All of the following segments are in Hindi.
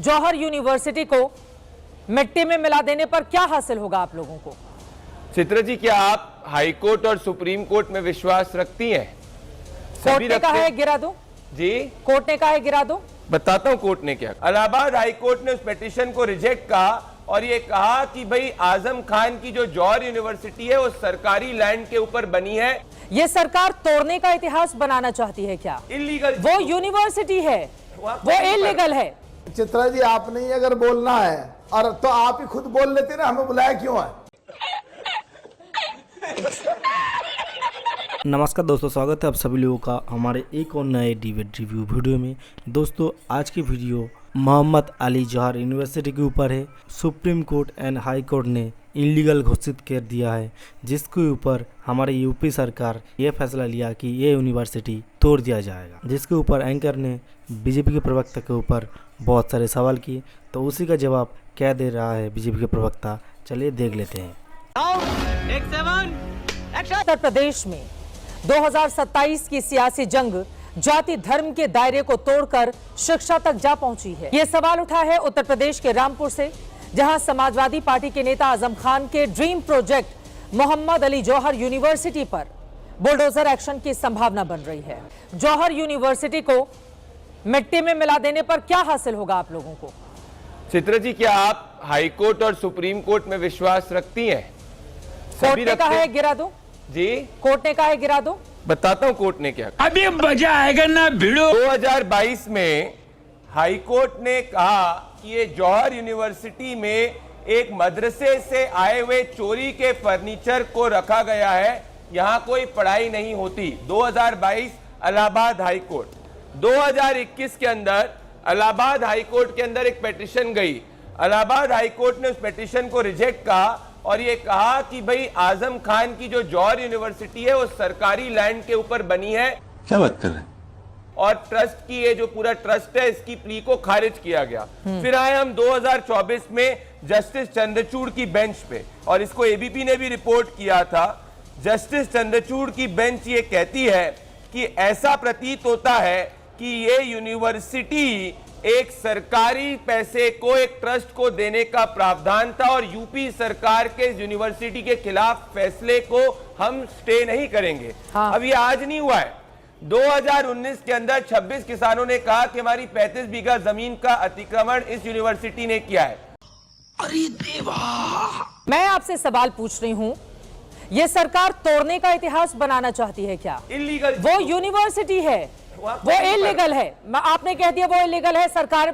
जौहर यूनिवर्सिटी को मिट्टी में मिला देने पर क्या हासिल होगा आप लोगों को? चित्रा जी, क्या आप हाई कोर्ट और सुप्रीम कोर्ट में विश्वास रखती हैं? कोर्ट ने कहा है गिरा दो जी, कोर्ट ने कहा है गिरा दो। बताता हूं कोर्ट ने क्या। इलाहाबाद हाई कोर्ट ने उस पिटीशन को रिजेक्ट कहा और ये कहा कि भाई आजम खान की जो जौहर यूनिवर्सिटी है वो सरकारी लैंड के ऊपर बनी है। ये सरकार तोड़ने का इतिहास बनाना चाहती है क्या? इलीगल वो यूनिवर्सिटी है, वो इलीगल है। चित्रा जी, आपने ही अगर बोलना है और तो आप ही खुद बोल लेते ना, हमें बुलाया क्यों है? नमस्कार दोस्तों, स्वागत है आप सभी लोगों का हमारे एक और नए डिबेट रिव्यू वीडियो में। दोस्तों, आज की वीडियो मोहम्मद अली जौहर यूनिवर्सिटी के ऊपर है। Supreme court and high court ने इलीगल घोषित कर दिया है, जिसके ऊपर हमारी यूपी सरकार ये फैसला लिया कि ये यूनिवर्सिटी तोड़ दिया जाएगा, जिसके ऊपर एंकर ने बीजेपी के प्रवक्ता के ऊपर बहुत सारे सवाल किए। तो उसी का जवाब क्या दे रहा है बीजेपी के प्रवक्ता, चलिए देख लेते हैं। उत्तर प्रदेश में 2027 की सियासी जंग जाति धर्म के दायरे को तोड़कर शिक्षा तक जा पहुंची है। ये सवाल उठा है उत्तर प्रदेश के रामपुर से, जहां समाजवादी पार्टी के नेता आजम खान के ड्रीम प्रोजेक्ट मोहम्मद अली जौहर यूनिवर्सिटी पर बुलडोजर एक्शन की संभावना बन रही है। जौहर यूनिवर्सिटी को मिट्टी में मिला देने पर क्या हासिल होगा आप लोगों को? चित्रा जी, क्या आप हाई कोर्ट और सुप्रीम कोर्ट में विश्वास रखती हैं? कोर्ट ने कहा है गिरा दो जी, कोर्ट ने कहा है गिरा दो। बताता हूं कोर्ट ने क्या। अभी मजा आएगा ना भिड़ो। 2022 में हाई कोर्ट ने कहा कि ये जौहर यूनिवर्सिटी में एक मदरसे से आए हुए चोरी के फर्नीचर को रखा गया है, यहां कोई पढ़ाई नहीं होती। 2022 इलाहाबाद हाई कोर्ट। 2021 के अंदर इलाहाबाद हाई कोर्ट के अंदर एक पिटीशन गई। इलाहाबाद हाई कोर्ट ने उस पिटीशन को रिजेक्ट कहा और ये कहा कि भाई आजम खान की जो जौहर यूनिवर्सिटी है वो सरकारी लैंड के ऊपर बनी है। क्या बात कर रहे हैं? और ट्रस्ट की ये जो पूरा ट्रस्ट है, इसकी प्ली को खारिज किया गया। फिर आए हम 2024 में जस्टिस चंद्रचूड़ की बेंच पे, और इसको एबीपी ने भी रिपोर्ट किया था। जस्टिस चंद्रचूड़ की बेंच ये कहती है कि ऐसा प्रतीत होता है कि ये यूनिवर्सिटी एक सरकारी पैसे को एक ट्रस्ट को देने का प्रावधान था और यूपी सरकार के यूनिवर्सिटी के खिलाफ फैसले को हम स्टे नहीं करेंगे। हाँ। अब ये आज नहीं हुआ है। 2019 के अंदर 26 किसानों ने कहा कि हमारी 35 बीघा जमीन का अतिक्रमण इस यूनिवर्सिटी ने किया है। अरे देवा, मैं आपसे सवाल पूछ रही हूं, ये सरकार तोड़ने का इतिहास बनाना चाहती है क्या? इलीगल वो यूनिवर्सिटी है, वो इलीगल है। आपने कह दिया वो इलीगल है, सरकार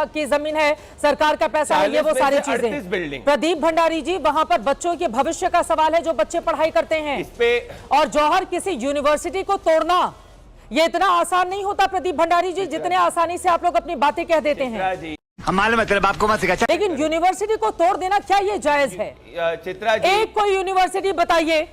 की जमीन है, सरकार का पैसा है, ये वो सारी चीजें। प्रदीप भंडारी जी, वहां पर बच्चों के भविष्य का सवाल है, जो बच्चे पढ़ाई करते हैं इस पे। और जौहर किसी यूनिवर्सिटी को तोड़ना ये इतना आसान नहीं होता प्रदीप भंडारी जी, जितने आसानी से आप लोग अपनी बातें कह देते हैं। हमारे मतलब आपको मत सिखा। लेकिन यूनिवर्सिटी को तोड़ देना क्या ये जायज है? चित्रा जी, एक कोई यूनिवर्सिटी बताइए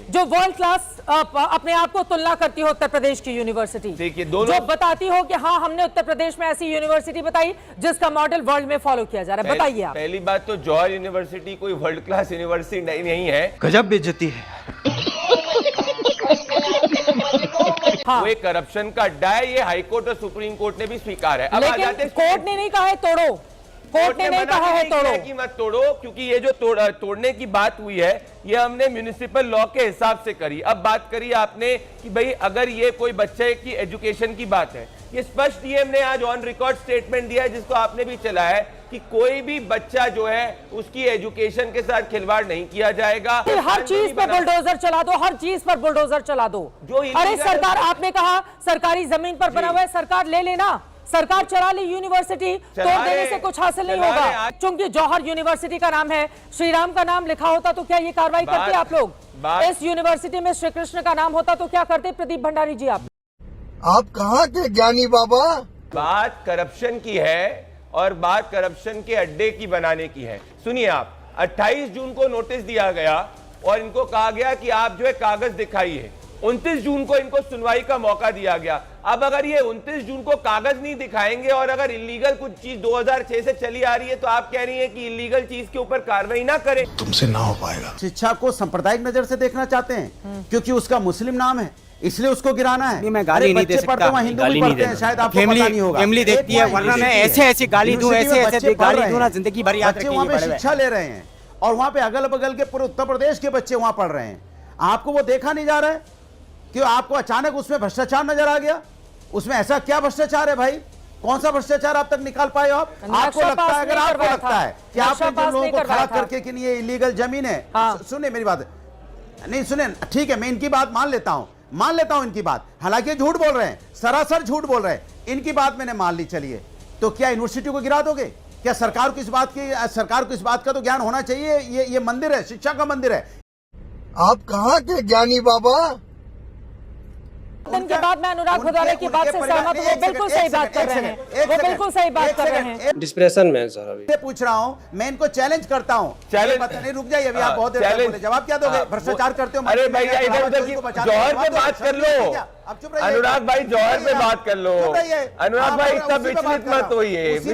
जो वर्ल्ड क्लास अपने आप को तुलना करती हो उत्तर प्रदेश की यूनिवर्सिटी, देखिए दोनों जो बताती हो कि हाँ हमने उत्तर प्रदेश में ऐसी यूनिवर्सिटी बताई जिसका मॉडल वर्ल्ड में फॉलो किया जा रहा है। बताइए आप। पहली बात तो जौहर यूनिवर्सिटी कोई वर्ल्ड क्लास यूनिवर्सिटी नहीं है। गजब बेइज्जती है। हाँ। वो एक करप्शन का अड्डा है, ये हाई कोर्ट और सुप्रीम कोर्ट ने भी स्वीकार है। अब आ लेकिन जाते हैं कोर्ट ने नहीं कहा है तोड़ो, कोर्ट ने नहीं कहा है तोड़ो कि मत तोड़ो, क्योंकि ये जो तोड़ने की बात हुई है ये हमने म्युनिसिपल लॉ के हिसाब से करी। अब बात करी आपने कि भाई अगर ये कोई बच्चे की एजुकेशन की बात है, ये स्पष्ट ये हमने आज ऑन रिकॉर्ड स्टेटमेंट दिया है, जिसको आपने भी चला है कि कोई भी बच्चा जो है उसकी एजुकेशन के साथ खिलवाड़ नहीं किया जाएगा। हर चीज पर बुलडोजर चला दो, हर चीज पर बुलडोजर चला दो। अरे सरकार, आपने कहा सरकारी जमीन पर बना हुआ है, सरकार ले लेना, सरकार चला ली यूनिवर्सिटी, तोड़ देने से कुछ हासिल नहीं होगा। चूंकि जौहर यूनिवर्सिटी का नाम है, श्री राम का नाम लिखा होता तो क्या ये कार्रवाई करते आप लोग? इस यूनिवर्सिटी में श्री कृष्ण का नाम होता तो क्या करते प्रदीप भंडारी जी? आप कहाँ के ज्ञानी बाबा? बात करप्शन की है और बात करप्शन के अड्डे की बनाने की है। सुनिए आप, 28 जून को नोटिस दिया गया और इनको कहा गया कि आप जो है कागज दिखाइए। 29 जून को इनको सुनवाई का मौका दिया गया। अब अगर ये 29 जून को कागज नहीं दिखाएंगे और अगर इलीगल कुछ चीज 2006 से चली आ रही है, तो आप कह रही हैं कि इलीगल चीज के ऊपर कार्रवाई ना करें। तुमसे ना हो पाएगा। शिक्षा को सांप्रदायिक नजर से देखना चाहते हैं क्योंकि उसका मुस्लिम नाम है, इसलिए उसको गिराना है। नहीं, मैं गाली नहीं दे बच्चे पढ़ते सकता, वहाँ हिंदू भी गाली नहीं पढ़ते हैं, देना। शायद आपको पता नहीं होगा। फैमिली देखती है, वरना मैं ऐसे ऐसे गाली दूं, ऐसे ऐसे गाली दूं ना, जिंदगी भर याद बच्चे रखेंगे। वहाँ पे बड़े हुए। शिक्षा ले रहे हैं और वहाँ पे अगल बगल के पूरे उत्तर प्रदेश के बच्चे वहाँ पढ़ रहे हैं। आपको वो देखा नहीं जा रहा है कि आपको अचानक उसमें भ्रष्टाचार नजर आ गया? उसमें ऐसा क्या भ्रष्टाचार है भाई? कौन सा भ्रष्टाचार आप तक निकाल पाए हो आप? आपको लगता है, अगर आपको लगता है कि आपने जिन लोगों को खड़ा करके कि नहीं ये इलीगल जमीन है, सुनिए मेरी बात, नहीं सुने, ठीक है मैं इनकी बात मान लेता हूं इनकी बात, हालांकि झूठ बोल रहे हैं, सरासर झूठ बोल रहे हैं, इनकी बात मैंने मान ली। चलिए, तो क्या यूनिवर्सिटी को गिरा दोगे? क्या सरकार को इस बात का तो ज्ञान होना चाहिए। ये मंदिर है, शिक्षा का मंदिर है। आप कहाँ के ज्ञानी बाबा? के बाद मैं अनुराग भदौरिया की बात से सहमत हूं। वो बिल्कुल सही बात कर रहे हैं, वो बिल्कुल सही बात कर रहे हैं। डिस्प्रेशन में सर अभी पूछ रहा हूं, मैं इनको चैलेंज करता हूं। नहीं, रुक जाइए अभी, आप बहुत देर तक बोले, जवाब क्या दोगे? भ्रष्टाचार करते हो? अरे भैया इधर उधर की जौहर पे बात कर लो, अनुराग भाई जौहर पे बात कर लो। अनुराग भाई इतना विचलित मत होइए, उसी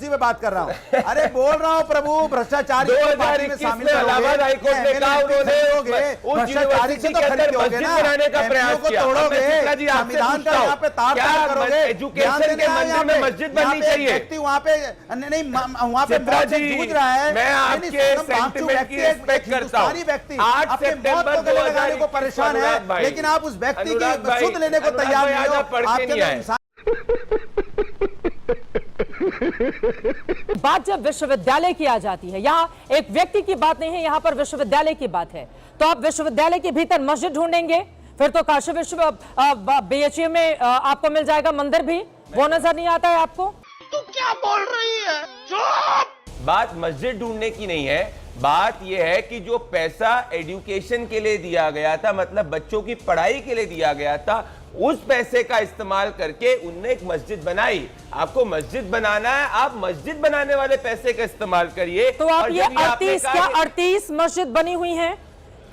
पे बात कर रहा हूँ। अरे बोल रहा हूँ प्रभु, भ्रष्टाचार 2021 में इलाहाबाद हाईकोर्ट ने कहा उन्होंने उस यूनिवर्सिटी के अंदर मस्जिद बनाने का प्रयास किया। तोड़ोगे, जी आपसे संविधान का यहाँ पे तार करोगे, एजुकेशन के मंदिर में मस्जिद बननी चाहिए। व्यक्ति वहाँ पे नहीं, वहाँ पे जूझ रहा है। मैं आपके सेंटिमेंट की रिस्पेक्ट करता हूँ। व्यक्ति 8 सितंबर को लगाने को परेशान है, लेकिन आप उस व्यक्ति की सुध लेने को तैयार नहीं हो। आपके बात जब विश्वविद्यालय की आ जाती है, यहाँ एक व्यक्ति की बात नहीं है, यहाँ पर विश्वविद्यालय की बात है। तो आप विश्वविद्यालय के भीतर मस्जिद ढूंढेंगे, फिर तो काशी विश्व BHU में आपको मिल जाएगा मंदिर भी, वो नजर नहीं आता है आपको? तू क्या बोल रही है? चुप! बात मस्जिद ढूंढने की नहीं है, बात यह है कि जो पैसा एजुकेशन के लिए दिया गया था, मतलब बच्चों की पढ़ाई के लिए दिया गया था, उस पैसे का इस्तेमाल करके उनने एक मस्जिद बनाई। आपको मस्जिद बनाना है, आप मस्जिद बनाने वाले पैसे का इस्तेमाल करिए। तो आप ये 38 मस्जिद बनी हुई हैं,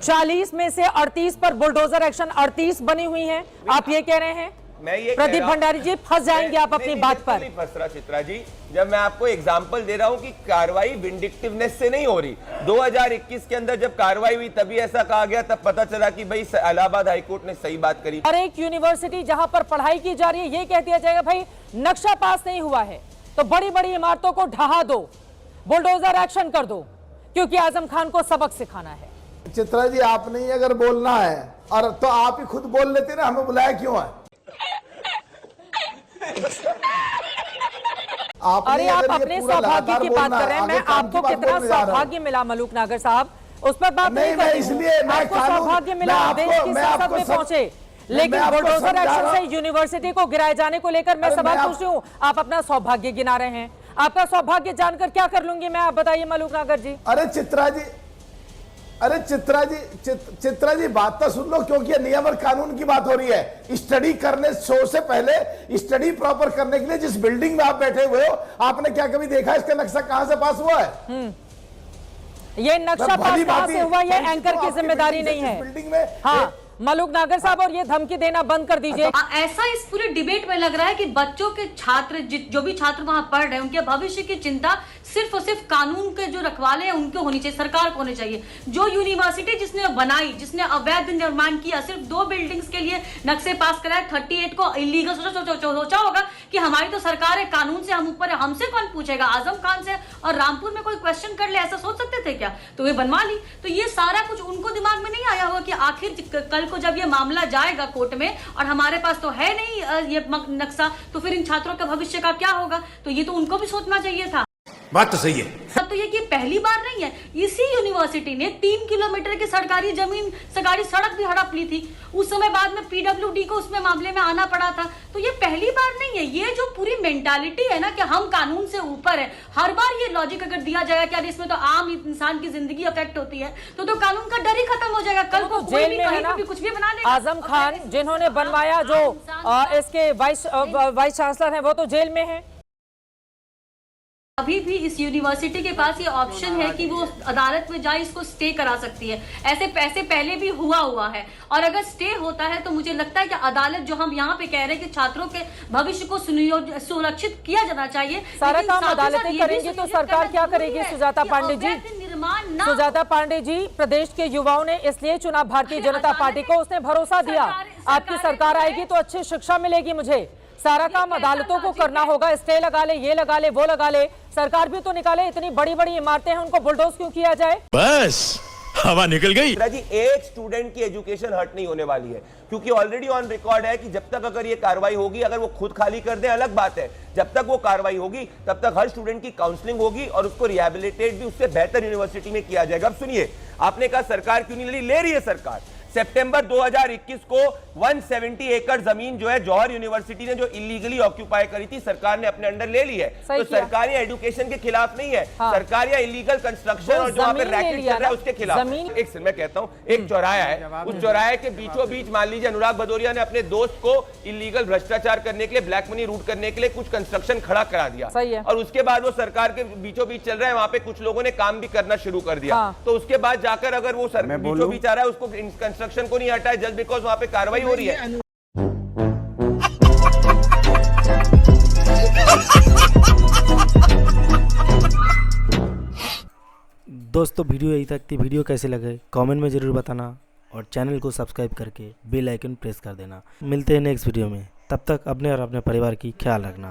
40 में से 38 पर बुलडोजर एक्शन 38 बनी हुई हैं, आप ये कह रहे हैं? मैं ये प्रदीप भंडारी जी फंस जाएंगे आप अपनी बात पर। नहीं फंस रहा चित्रा जी, जब मैं आपको एग्जांपल दे रहा हूं कि कार्रवाई विंडिक्टिवनेस से नहीं हो रही। 2021 के अंदर जब कार्रवाई हुई तभी ऐसा कहा गया, तब पता चला कि भाई इलाहाबाद हाईकोर्ट ने सही बात करी। और एक यूनिवर्सिटी जहां पर पढ़ाई की जा रही है, ये कह दिया जाएगा भाई नक्शा पास नहीं हुआ है तो बड़ी बड़ी इमारतों को ढहा दो, बुलडोजर एक्शन कर दो, क्योंकि आजम खान को सबक सिखाना है। चित्रा जी, आपने ही अगर बोलना है और तो आप ही खुद बोल लेते ना, हमें बुलाया क्यों है? अरे आप अपने सौभाग्य की बात कर रहे हैं, मैं आपको कितना सौभाग्य मिला मलूक नागर साहब, उस पर बात नहीं कर रही हूं। आपको सौभाग्य मिला, आप देश की संसद में पहुंचे, लेकिन बुलडोजर एक्शन से यूनिवर्सिटी को गिराए जाने को लेकर मैं सवाल पूछ रही हूँ, आप अपना सौभाग्य गिना रहे हैं। आपका सौभाग्य जानकर क्या कर लूंगी मैं, आप बताइए मलूक नागर जी। अरे चित्रा जी बात तो सुन लो, क्योंकि नियम और कानून की बात हो रही है। स्टडी करने शो से पहले स्टडी प्रॉपर करने के लिए जिस बिल्डिंग में आप बैठे हुए हो, आपने क्या कभी देखा इसका नक्शा कहां से पास हुआ है? ये नक्शा पास कहां से हुआ, ये एंकर की जिम्मेदारी नहीं है। बिल्डिंग में हाँ मलूक नागर साहब, और ये धमकी देना बंद कर दीजिए। ऐसा इस पूरे डिबेट में लग रहा है कि बच्चों के छात्र, जो भी छात्र वहां पढ़ रहे हैं, उनके भविष्य की चिंता सिर्फ और सिर्फ कानून के जो रखवाले हैं उनको होनी चाहिए, सरकार को होनी चाहिए। जो यूनिवर्सिटी जिसने बनाई, जिसने अवैध निर्माण किया, सिर्फ 2 बिल्डिंग्स के लिए नक्शे पास कराए, 38 को इलीगल सोचा होगा कि हमारी तो सरकार है, कानून से हम ऊपर है, हमसे कौन पूछेगा? आजम खान से और रामपुर में कोई क्वेश्चन कर ले, ऐसा सोच सकते थे क्या? तो वे बनवा ली। तो ये सारा कुछ उनको दिमाग में नहीं आया होगा कि आखिर कल को जब ये मामला जाएगा कोर्ट में और हमारे पास तो है नहीं ये नक्शा, तो फिर इन छात्रों के भविष्य का क्या होगा? तो ये तो उनको भी सोचना चाहिए था। बात तो सही है। अब तो ये कि पहली बार नहीं है, इसी यूनिवर्सिटी ने 3 किलोमीटर की सरकारी जमीन, सरकारी सड़क भी हड़प ली थी। उस समय बाद में PWD को उसमें मामले में आना पड़ा था। तो ये पहली बार नहीं है। ये जो पूरी मेंटालिटी है ना कि हम कानून से ऊपर है, हर बार ये लॉजिक अगर दिया जाएगा कि यार इसमें तो आम इंसान की जिंदगी अफेक्ट होती है, तो कानून का डर ही खत्म हो जाएगा। कल को कोई भी कहीं पे भी कुछ भी बना लेगा। आजम खान जिन्होंने बनवाया, जो इसके वाइस चांसलर हैं, वो तो जेल में है। अभी भी इस यूनिवर्सिटी के पास ये ऑप्शन है कि वो अदालत में जाए, इसको स्टे करा सकती है। ऐसे पहले भी हुआ है, और अगर स्टे होता है तो मुझे लगता है कि अदालत, जो हम यहाँ पे कह रहे हैं कि छात्रों के भविष्य को सुरक्षित किया जाना चाहिए, सारा काम अदालतें करेंगी तो सरकार क्या करेगी? सुजाता पांडे जी, निर्माण ना सुजाता पांडे जी, प्रदेश के युवाओं ने इसलिए चुना भारतीय जनता पार्टी को, उसने भरोसा दिया आपकी सरकार आएगी तो अच्छी शिक्षा मिलेगी, मुझे सारा काम अदालतों को करना होगा, स्टे लगा ले, ये लगा ले, वो लगा ले, सरकार भी तो निकाले, इतनी बड़ी बड़ी इमारतें हैं उनको बुलडोज क्यों किया जाए? बस हवा निकल गई। जी एक स्टूडेंट की एजुकेशन हर्ट नहीं होने वाली है, क्योंकि ऑलरेडी ऑन रिकॉर्ड है कि जब तक अगर ये कार्रवाई होगी, अगर वो खुद खाली कर दे अलग बात है, जब तक वो कार्रवाई होगी तब तक हर स्टूडेंट की काउंसलिंग होगी और उसको रिहैबिलिटेट भी उससे बेहतर यूनिवर्सिटी में किया जाएगा। अब सुनिए, आपने कहा सरकार क्यों नहीं ले रही है सरकार। सितंबर 2021 को 170 एकड़ जमीन जो है जौहर यूनिवर्सिटी ने जो इलीगली ऑक्यूपाई करी थी, सरकार ने अपने अंडर ले ली है। तो सरकार या एजुकेशन के खिलाफ नहीं है, सरकार या इलीगल कंस्ट्रक्शन और जो वहां पे रैकेट चल रहा है उसके खिलाफ। एक मैं कहता हूं, एक चौराहा है, उस चौराहे के बीचों बीच मान लीजिए अनुराग भदौरिया ने अपने दोस्त को इलीगल भ्रष्टाचार करने के लिए, ब्लैक मनी रूट करने के लिए कुछ कंस्ट्रक्शन खड़ा करा दिया, और उसके बाद वो सरकार के बीचों बीच चल रहा है, वहां पे कुछ लोगों ने काम भी करना शुरू कर दिया। तो उसके बाद जाकर अगर वो बीचों बीच आ रहा है, उसको कंस्ट्रक्शन को नहीं हटाए जस्ट बिकॉज वहां पे कार्रवाई हो रही है। दोस्तों वीडियो यही तक थी। वीडियो कैसे लगे कमेंट में ज़रूर बताना और चैनल को सब्सक्राइब करके बेल आइकन प्रेस कर देना। मिलते हैं नेक्स्ट वीडियो में, तब तक अपने और अपने परिवार की ख्याल रखना।